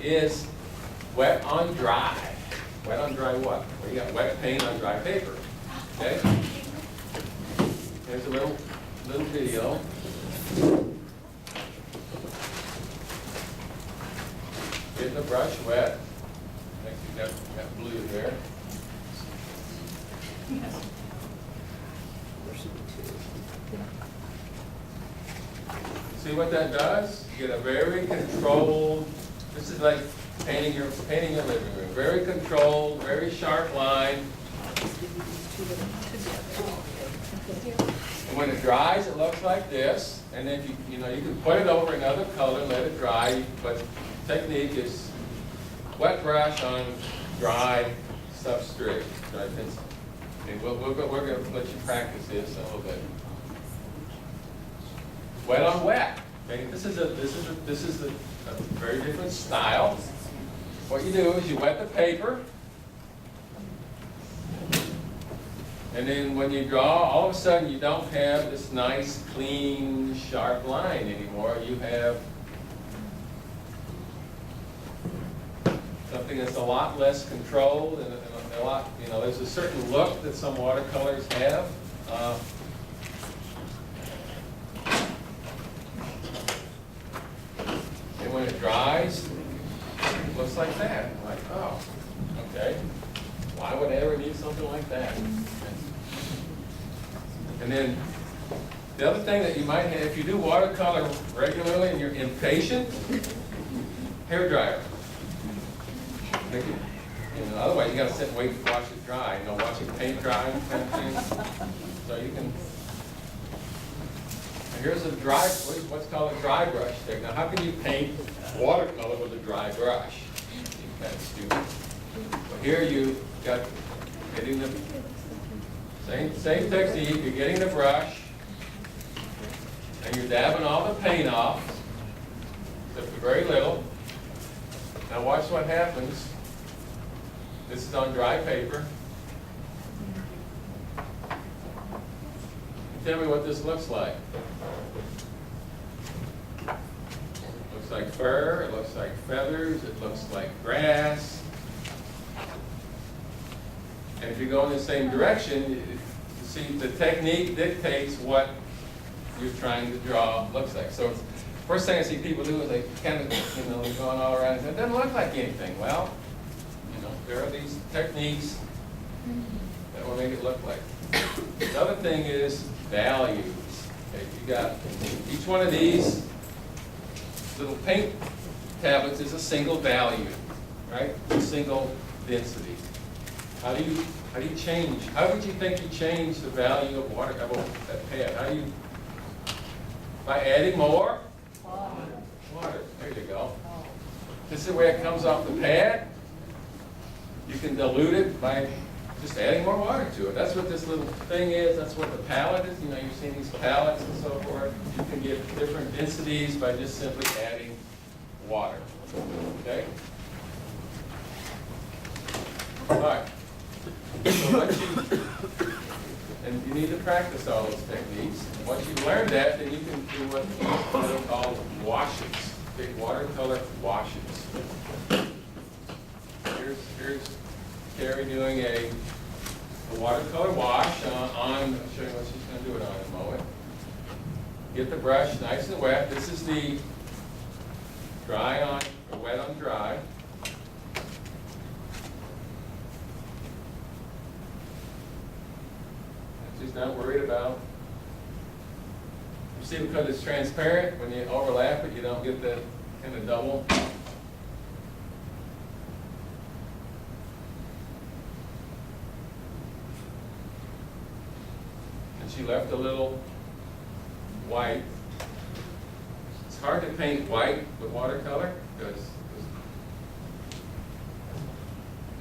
is wet on dry. Wet on dry what? Well, you got wet paint on dry paper. Okay? Here's a little video. Getting the brush wet. I think you got blue there. See what that does? You get a very controlled, this is like painting your living room. Very controlled, very sharp line. And when it dries, it looks like this. And then you can put it over another color and let it dry. But the technique is wet brush on dry substrate, dry pencil. And we're going to let you practice this a little bit. Wet on wet. Okay, this is a very different style. What you do is you wet the paper, and then when you draw, all of a sudden you don't have this nice, clean, sharp line anymore. You have something that's a lot less controlled and a lot, there's a certain look that some watercolors have. And when it dries, it looks like that. Like, oh, okay. Why would I ever need something like that? And then the other thing that you might have, if you do watercolor regularly and you're impatient, hair dryer. Otherwise you got to sit and wait to watch it dry. Watching paint dry kind of thing. So you can. And here's a dry, what's called a dry brush stick. Now, how can you paint watercolor with a dry brush? Kind of stupid. But here you got getting the same technique. You're getting the brush, and you're dabbing all the paint off, except for very little. Now watch what happens. This is on dry paper. Tell me what this looks like. Looks like fur, it looks like feathers, it looks like grass. And if you go in the same direction, you see the technique dictates what you're trying to draw looks like. So first thing I see people do is they kind of, they're going all around and it doesn't look like anything. Well, there are these techniques that will make it look like. The other thing is values. Okay, you got each one of these little paint tablets is a single value, right? A single density. How do you change? How would you think you change the value of water that pad? How do you? By adding more water. There you go. This is the way it comes off the pad. You can dilute it by just adding more water to it. That's what this little thing is. That's what the palette is. You've seen these palettes and so forth. You can get different densities by just simply adding water. Okay? All right. So and you need to practice all those techniques. Once you learn that, then you can do what are called washes. Big watercolor washes. Here's Carrie doing a watercolor wash on, I'll show you what she's going to do it on in a moment. Get the brush nice and wet. This is the dry on, or wet on dry. And she's not worried about, you see, because it's transparent, when you overlap it, you don't get that kind of double. She left a little white. It's hard to paint white with watercolor because,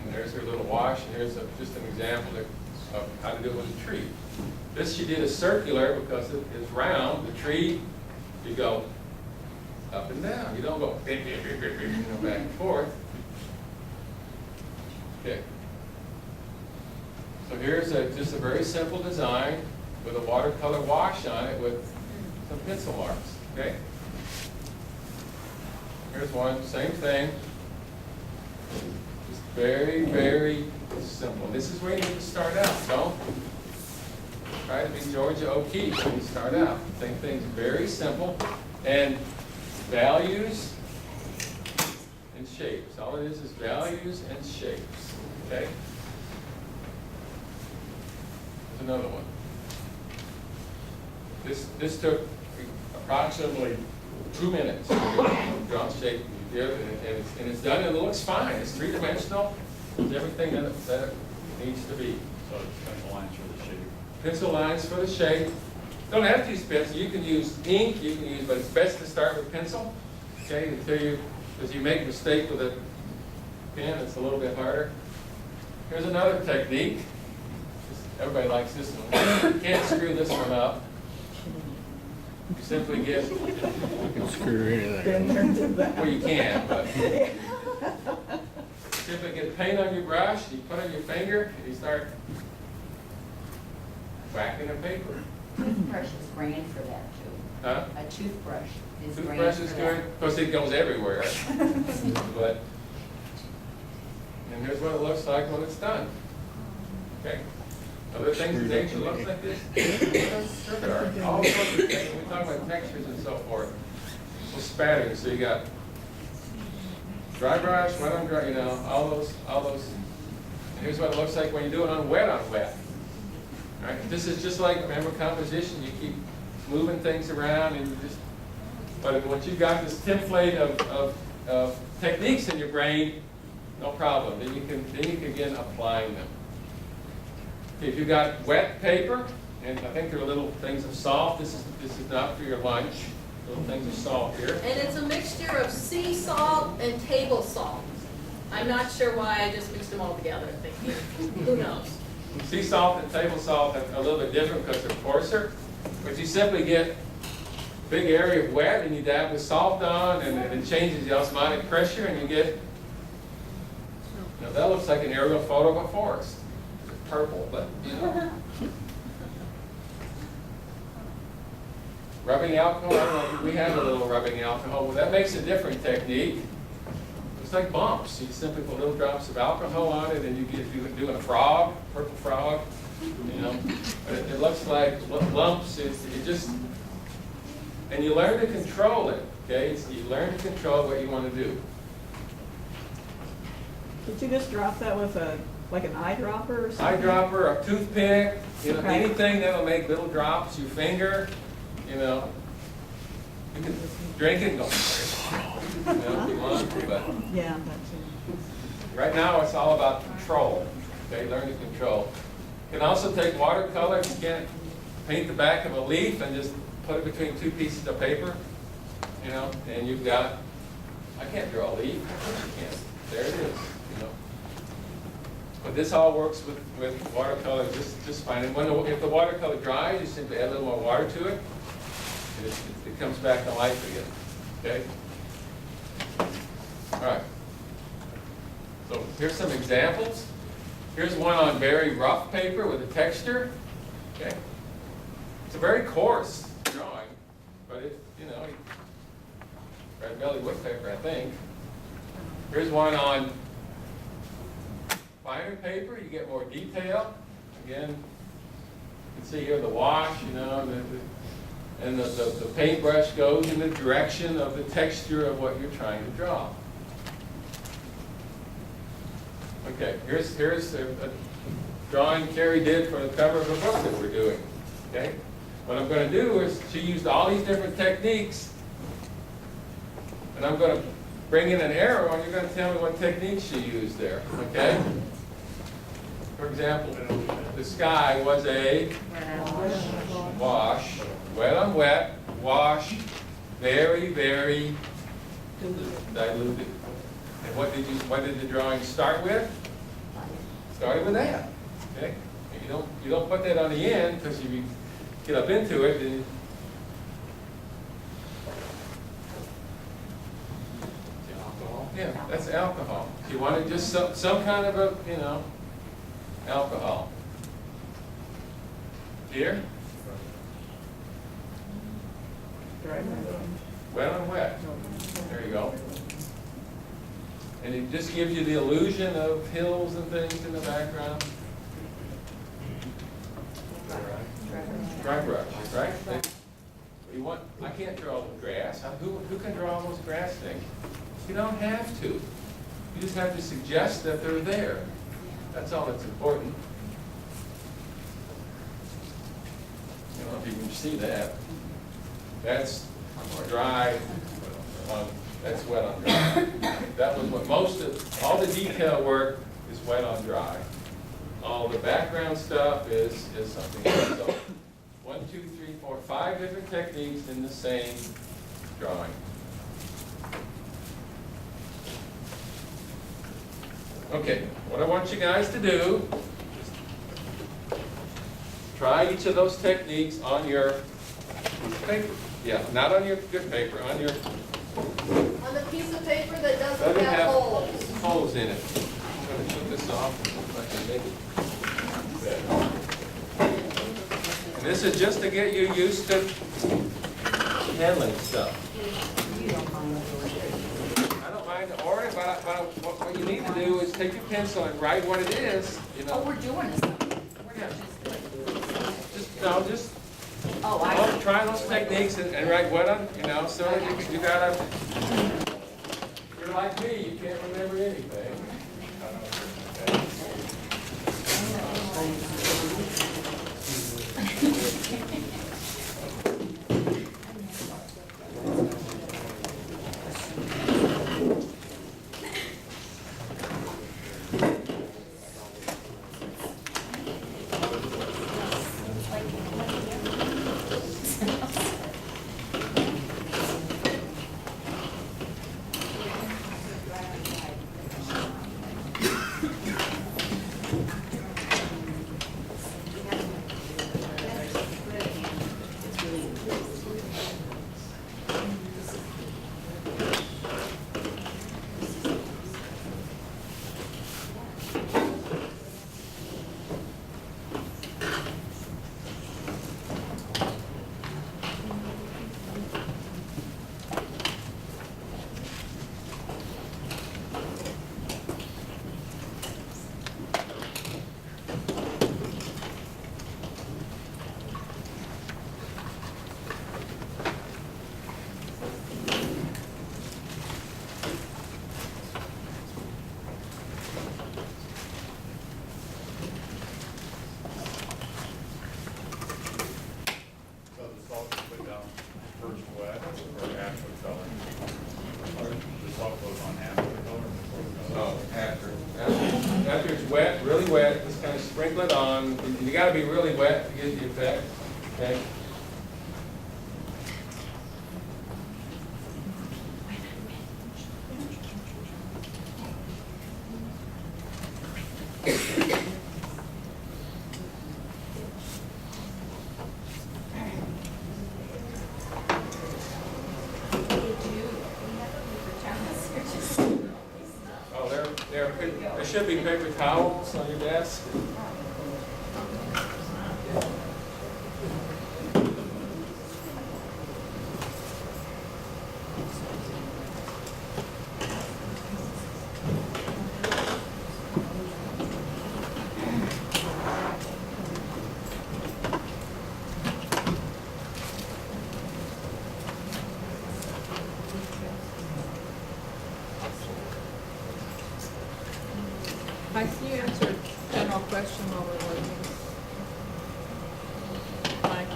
and there's her little wash, and here's just an example of how to do it with a tree. This she did a circular because it is round. The tree, you go up and down. You don't go back and forth. Okay. So here's just a very simple design with a watercolor wash on it with some pencil marks, okay? Here's one, same thing. Just very, very simple. This is where you need to start out. Don't try to be Georgia O'Keeffe when you start out. Think things very simple. And values and shapes. All it is values and shapes. Okay? There's another one. This took approximately 2 minutes to draw shape, and it's done, and it looks fine. It's three-dimensional. It's everything that it needs to be. So it's pencil lines for the shape. Pencil lines for the shape. Don't have to use pencil. You can use ink. You can use, but it's best to start with pencil. Okay, because you make a mistake with a pen, it's a little bit harder. Here's another technique. Everybody likes this one. You can't screw this one up. You simply get, You can screw anything. well, you can, but simply get paint on your brush, you put on your finger, and you start whacking a paper. Toothbrush is grand for that too. Huh? A toothbrush is grand Toothbrush is for good. that. Of course, it goes everywhere. But, and here's what it looks like when it's done. Okay? Other things that nature looks like this. There are all sorts of things. We talk about textures and so forth. So spattering. So you got dry brush, wet on dry, all those. And here's what it looks like when you do it on wet on wet. All right? This is just like, remember, composition. You keep moving things around, and you just. But once you've got this template of techniques in your brain, no problem. Then you can begin applying them. If you've got wet paper, and I think there are little things of salt. This is not for your lunch. Little things of salt here. And it's a mixture of sea salt and table salt. I'm not sure why I just mixed them all together, thinking, who knows? Sea salt and table salt are a little bit different because they're coarser. But you simply get a big area of wet, and you dab the salt on, and it changes the osmotic pressure, and you get. Now that looks like an aerial photo of a forest. Purple, but rubbing alcohol, I don't know, we have a little rubbing alcohol. Well, that makes a different technique. It's like bumps. You simply put little drops of alcohol on it, and you get doing a frog, purple frog. But it looks like lumps. It just, and you learn to control it. Okay, so you learn to control what you want to do. Did you just drop that with like an eyedropper or something? Eyedropper, a toothpick, Okay. anything that'll make little drops, your finger, you can drink it and go, if you want, but Yeah, that's it. right now it's all about control, okay, learn to control. You can also take watercolor, you can't paint the back of a leaf and just put it between two pieces of paper, and you've got, I can't draw a leaf, of course you can't, there it is. But this all works with watercolor just fine. And if the watercolor dries, you simply add a little more water to it, and it comes back to life again. Okay? All right. So here's some examples. Here's one on very rough paper with a texture. Okay? It's a very coarse drawing, but red belly wood paper, I think. Here's one on finer paper, you get more detail. Again, you can see here the wash, and the paintbrush goes in the direction of the texture of what you're trying to draw. Okay, here's a drawing Carrie did for the cover of a book that we're doing. Okay, what I'm going to do is she used all these different techniques, and I'm going to bring in an arrow, and you're going to tell me what technique she used there. Okay. For example, the sky was a wash, wet on wet, wash, very, very diluted. And what did the drawing start with? Started with that. Okay? And you don't put that on the end because if you get up into it, then yeah, that's alcohol. You wanted just some kind of a, alcohol. Here? Wet on wet. There you go. And it just gives you the illusion of hills and things in the background. Dry brush, right? You want, I can't draw the grass. Who can draw those grass things? You don't have to. You just have to suggest that they're there. That's all that's important. I don't know if you can see that. That's dry, that's wet on dry. That was what most of, all the detail work is wet on dry. All the background stuff is something else. So 1, 2, 3, 4, 5 different techniques in the same drawing. Okay, what I want you guys to do is try each of those techniques on your paper. Yeah, not on your good paper, on your, On the piece of paper that doesn't doesn't have have holes. holes in it. I'm going to put this off if I can make it better. And this is just to get you used to handling stuff. You don't mind the I don't mind the order, but what you need to do is take your pencil and write what it is, you Oh, know. we're doing this. We're not just doing it. Just Oh, I. try those techniques and write what on, you know, so you gotta, you're like me, you can't remember anything. So the salt is put down first wet or after color? Or the salt goes on after color before color? Oh, after it's wet, really wet, just kind of sprinkle it on. You gotta be really wet to get the effect, okay? Oh, there should be paper towels on your desk. Mike, can you answer a general question while we're working? Mike?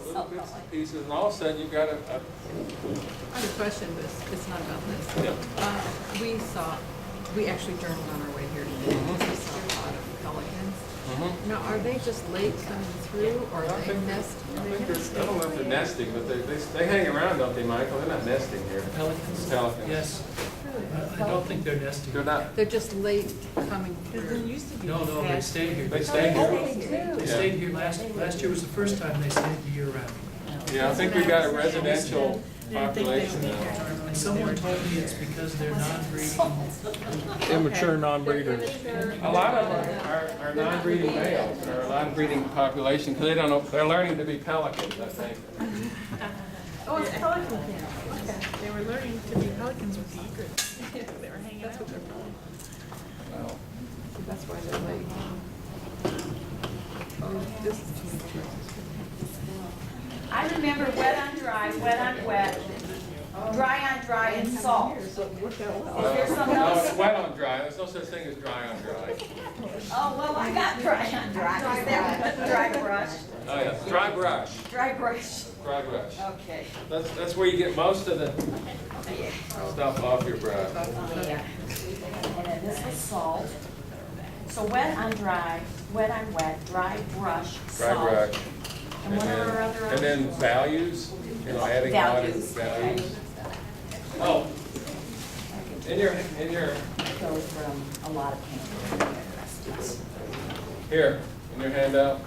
Little bits and pieces, and all of a sudden you've got a I have a question, but it's not about this. yeah. We actually journaled on our way here today. We saw a lot of pelicans. Mm-hmm. Now, are they just late coming through, or I are they think nest? I don't know if they're nesting, but they hang around, don't they, Michael? They're not nesting here. Pelicans? Pelicans. Yes. Really? I don't think they're nesting. They're not, They're just late coming through. No, they stay here. they stay here. They stayed here last year was the first time they stayed the year round. Yeah, I think we've got a residential population now. And someone told me it's because they're non-breeding. Immature non-breeders. A lot of them are non-breeding males, or a lot of breeding population, because they don't know, they're learning to be pelicans, I think. Oh, it's pelican camp. Okay. They were learning to be pelicans with the egrets. They were hanging out. Well, That's why they're late. Oh, this is too much. I remember wet on dry, wet on wet, dry on dry, and salt. Is there some no, else? it's wet on dry, there's no such thing as dry on dry. Oh, well, I got dry on dry. Is there dry brush? Oh, yeah, dry brush, Dry brush. dry brush. Okay. That's where you get most of the stuff off your brush. Yeah. And then this was salt. So wet on dry, wet on wet, dry brush, Dry salt. brush. And what are our other And then options? values, you know, adding water, Values. values. Oh, in your, Goes from a lot of paint. here, in your handout,